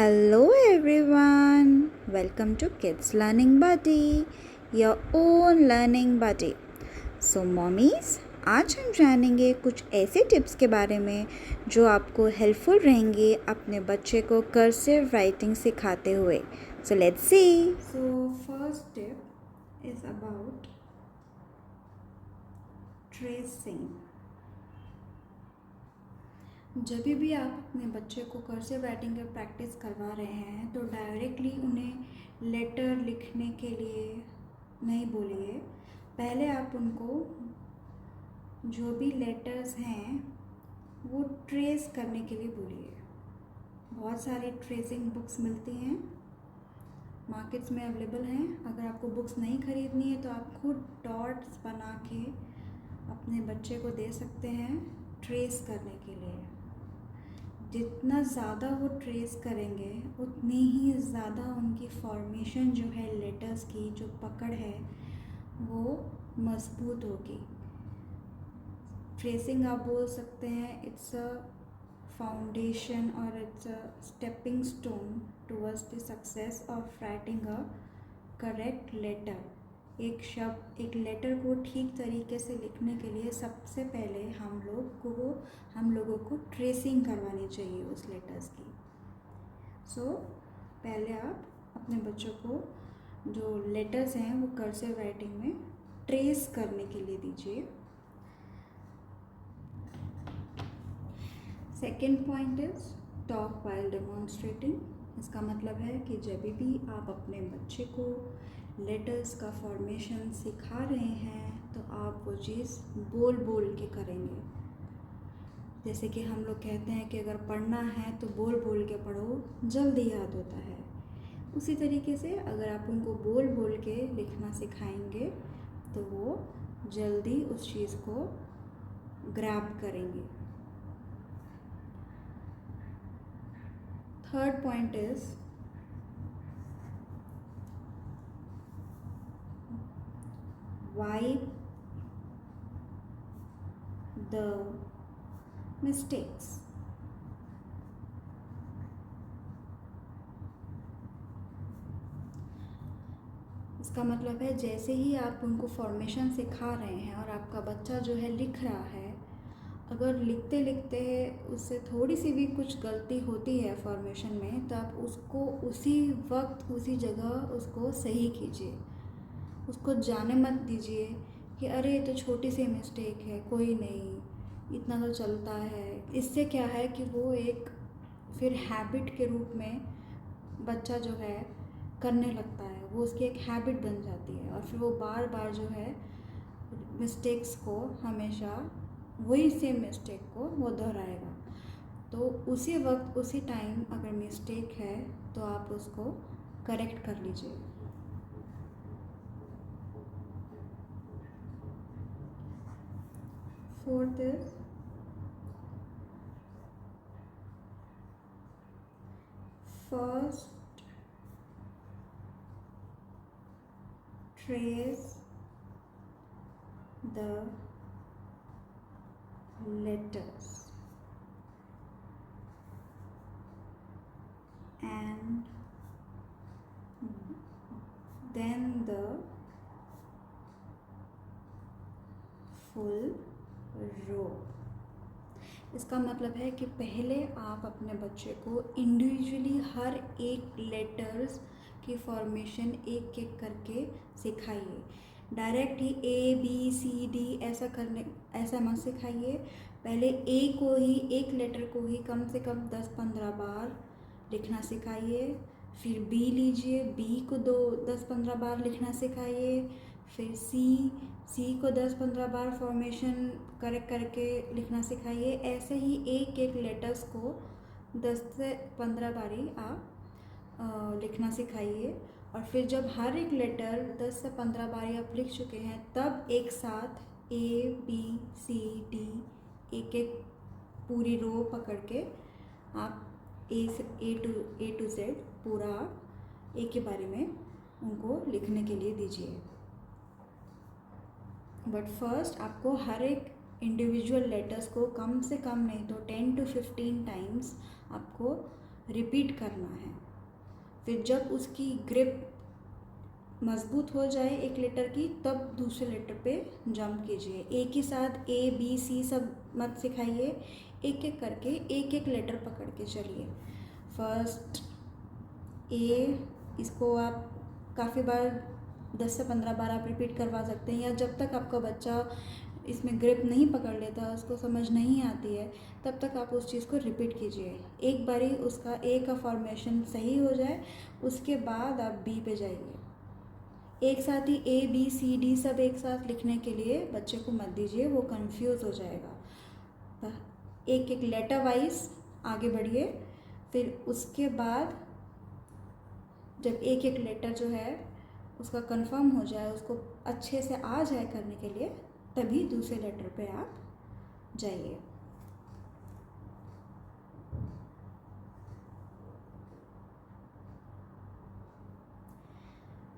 Hello everyone, welcome to Kids Learning Buddy, your own learning buddy. So mommies, आज हम जानेंगे कुछ ऐसे टिप्स के बारे में जो आपको हेल्पफुल रहेंगे अपने बच्चे को कर्सिव राइटिंग सिखाते हुए. So let's see. So first tip is about tracing. जब भी आप अपने बच्चे को कर्सिव राइटिंग का प्रैक्टिस करवा रहे हैं तो डायरेक्टली उन्हें लेटर लिखने के लिए नहीं बोलिए. पहले आप उनको जो भी लेटर्स हैं वो ट्रेस करने के लिए बोलिए. बहुत सारी ट्रेसिंग बुक्स मिलती हैं, मार्केट्स में अवेलेबल हैं. अगर आपको बुक्स नहीं खरीदनी है तो आप खुद डॉट्स बना के अपने बच्चे को दे सकते हैं ट्रेस करने के लिए. जितना ज़्यादा वो ट्रेस करेंगे उतनी ही ज़्यादा उनकी फॉर्मेशन जो है लेटर्स की जो पकड़ है वो मजबूत होगी. ट्रेसिंग आप बोल सकते हैं इट्स अ फाउंडेशन और it's a stepping stone towards the success of writing a correct letter. एक लेटर को ठीक तरीके से लिखने के लिए सबसे पहले हम लोगों को ट्रेसिंग करवानी चाहिए उस लेटर्स की. सो पहले आप अपने बच्चों को जो लेटर्स हैं वो कर्सिव राइटिंग में ट्रेस करने के लिए दीजिए. Second point is talk while demonstrating. इसका मतलब है कि जब भी आप अपने बच्चे को लेटर्स का फॉर्मेशन सिखा रहे हैं तो आप वो चीज़ बोल के करेंगे. जैसे कि हम लोग कहते हैं कि अगर पढ़ना है तो बोल के पढ़ो, जल्दी याद होता है. उसी तरीके से अगर आप उनको बोल के लिखना सिखाएंगे तो वो जल्दी उस चीज़ को ग्रैब करेंगे. Third point is wipe the mistakes. इसका मतलब है जैसे ही आप उनको फॉर्मेशन सिखा रहे हैं और आपका बच्चा जो है लिख रहा है, अगर लिखते लिखते उससे थोड़ी सी भी कुछ गलती होती है फॉर्मेशन में तो आप उसको उसी वक्त उसी जगह उसको सही कीजिए. उसको जाने मत दीजिए कि अरे ये तो छोटी सी मिस्टेक है, कोई नहीं, इतना तो चलता है. इससे क्या है कि वो एक फिर हैबिट के रूप में बच्चा जो है करने लगता है, वो उसकी एक हैबिट बन जाती है और फिर वो बार बार जो है मिस्टेक्स को हमेशा वही सेम मिस्टेक को वो दोहराएगा. तो उसी वक्त उसी टाइम अगर मिस्टेक है तो आप उसको करेक्ट कर लीजिए. Fourth is first trace the letters and then the full रो. इसका मतलब है कि पहले आप अपने बच्चे को इंडिविजुअली हर एक लेटर्स की फॉर्मेशन एक एक करके सिखाइए. Direct he A B C D ऐसा मत सिखाइए. पहले एक लेटर को ही कम से कम 10-15 बार लिखना सिखाइए. फिर B लीजिए, B को 10-15 बार लिखना सिखाइए. फिर सी को 10-15 बार फॉर्मेशन करेक्ट करके लिखना सिखाइए. ऐसे ही एक लेटर्स को 10 से 15 बारी आप लिखना सिखाइए. और फिर जब हर एक लेटर 10 से 15 बारी आप लिख चुके हैं तब एक साथ A B C D एक पूरी रो पकड़ के आप A to Z पूरा एक के बारे में उनको लिखने के लिए दीजिए. बट फर्स्ट आपको हर एक इंडिविजुअल लेटर्स को कम से कम नहीं तो 10 to 15 टाइम्स आपको रिपीट करना है। फिर जब उसकी ग्रिप मजबूत हो जाए एक लेटर की, तब दूसरे लेटर पे जंप कीजिए। एक ही साथ ए बी सी सब मत सिखाइए, एक एक करके एक एक लेटर पकड़ के चलिए। फर्स्ट ए, इसको आप काफ़ी बार 10 से 15 बार आप रिपीट करवा सकते हैं, या जब तक आपका बच्चा इसमें ग्रिप नहीं पकड़ लेता, उसको समझ नहीं आती है, तब तक आप उस चीज़ को रिपीट कीजिए। एक बारी उसका ए का फॉर्मेशन सही हो जाए, उसके बाद आप बी पे जाइए। एक साथ ही ए बी सी डी सब एक साथ लिखने के लिए बच्चे को मत दीजिए, वो कंफ्यूज हो जाएगा। एक एक लेटर वाइज आगे बढ़िए। फिर उसके बाद जब एक एक लेटर जो है उसका कंफर्म हो जाए, उसको अच्छे से आ जाए करने के लिए, तभी दूसरे लेटर पे आप जाइए।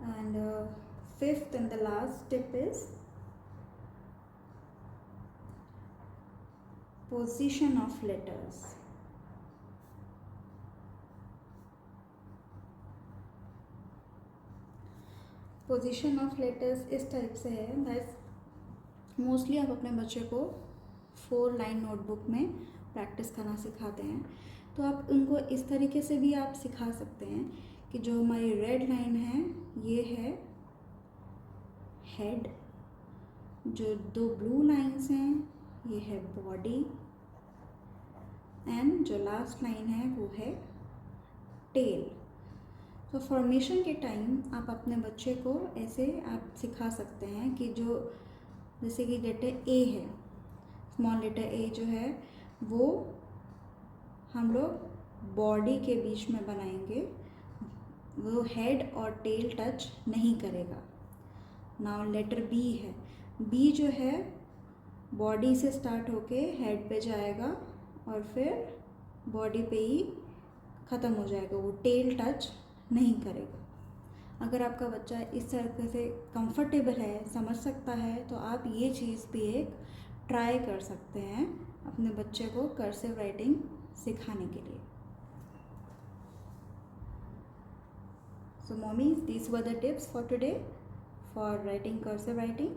And fifth and the last tip is position of letters. Position of letters इस टाइप से है दैट मोस्टली आप अपने बच्चे को 4 लाइन नोटबुक में प्रैक्टिस करना सिखाते हैं, तो आप उनको इस तरीके से भी आप सिखा सकते हैं कि जो हमारी रेड लाइन है ये है हेड, जो 2 ब्लू लाइंस हैं ये है बॉडी, एंड जो लास्ट लाइन है वो है टेल। तो फॉर्मेशन के टाइम आप अपने बच्चे को ऐसे आप सिखा सकते हैं कि जो जैसे कि लेटर ए है, स्मॉल लेटर ए जो है वो हम लोग बॉडी के बीच में बनाएंगे, वो हेड और टेल टच नहीं करेगा। नाउ लेटर बी है, बी जो है बॉडी से स्टार्ट होके हेड पे जाएगा और फिर बॉडी पे ही ख़त्म हो जाएगा, वो टेल टच नहीं करेगा। अगर आपका बच्चा इस तरीके से कंफर्टेबल है, समझ सकता है, तो आप ये चीज़ भी एक ट्राई कर सकते हैं अपने बच्चे को कर्सिव राइटिंग सिखाने के लिए। So mommies, these were the tips for today for writing cursive writing.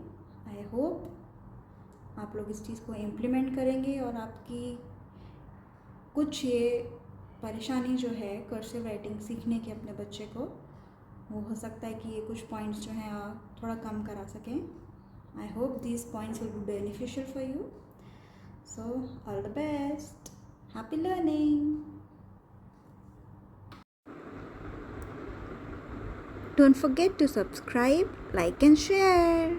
I hope आप लोग इस चीज़ को इम्प्लीमेंट करेंगे और आपकी कुछ ये परेशानी जो है कर्सिव राइटिंग सीखने की अपने बच्चे को, वो हो सकता है कि ये कुछ पॉइंट्स जो हैं आप थोड़ा कम करा सकें। I hope these points will be beneficial for you. So all the best, happy learning. Don't forget to subscribe, like and share.